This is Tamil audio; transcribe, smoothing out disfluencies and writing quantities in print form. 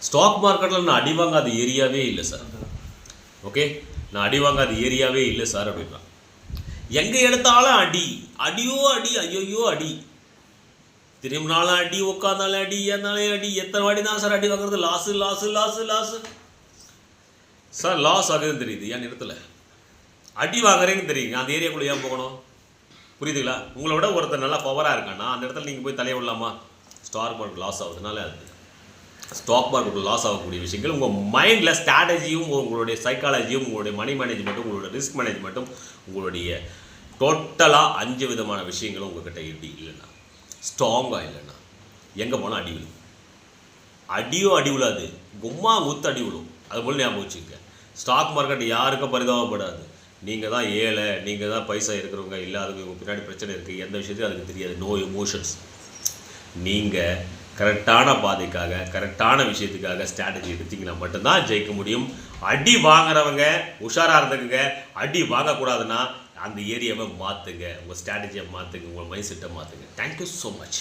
ஸ்டாக் மார்க்கெட்டில் நான் அடி வாங்காத ஏரியாவே இல்லை சார். ஓகே, நான் அடி வாங்காத ஏரியாவே இல்லை சார் அப்படின்னா. எங்கே எடுத்தாலும் அடி, அடியோ அடி, ஐயோயோ அடி, திரும்பினாலும் அடி, உட்காந்தாலும் அடி, ஏந்தாலும் அடி. எத்தனை வாடி தான் சார் அடி வாங்குறது? Loss loss loss loss sir. Loss ஆகுதுன்னு தெரியுது, ஏன் நிறுத்தலை? அடி வாங்குறேன்னு தெரியுங்க, அந்த ஏரியாக்குள்ளே ஏன் போகணும்? புரியுதுங்களா? உங்களோட ஒருத்தர் நல்லா பவராக இருக்கான்னா அந்த இடத்துல நீங்கள் போய் தலையை விடலாமா? ஸ்டாக் மார்க்கெட் லாஸ் ஆகுதுனால அது ஸ்டாக் மார்க்கெட்டில் லாஸ் ஆகக்கூடிய விஷயங்கள் உங்கள் மைண்டில் ஸ்ட்ராட்டஜியும், உங்களுடைய சைக்காலஜியும், உங்களுடைய மணி மேனேஜ்மெண்ட்டும், உங்களுடைய ரிஸ்க் மேனேஜ்மெண்ட்டும், உங்களுடைய டோட்டலாக 5 விதமான விஷயங்களும் உங்கள்கிட்ட எப்படி இல்லைன்னா, ஸ்ட்ராங்காக இல்லைன்னா எங்கே போனால் அடி விழும். அடியோ அடி விழாது, கும்மா குத்து அடி விழும். அது போல் ஞாபகம் வச்சுக்க. ஸ்டாக் மார்க்கெட் யாருக்கும் பரிதாபப்படாது. நீங்கள் தான் ஏழை, நீங்கள் தான் பைசா இருக்கிறவங்க, இல்லாதவங்க, உங்கள் பின்னாடி பிரச்சனை இருக்குது, எந்த விஷயத்தையும் அதுக்கு தெரியாது. No emotions. நீங்கள் கரெக்டான பாதைக்காக, கரெக்டான விஷயத்துக்காக ஸ்ட்ராட்டஜி எடுத்திங்கன்னா மட்டும்தான் ஜெயிக்க முடியும். அடி வாங்குறவங்க உஷாராக இருந்துக்குங்க. அடி வாங்கக்கூடாதுன்னா அந்த ஏரியாவை மாற்றுங்க, உங்கள் ஸ்ட்ராட்டஜியை மாற்றுங்க, உங்கள் மைண்ட் செட்டை மாற்றுங்க. Thank you so much.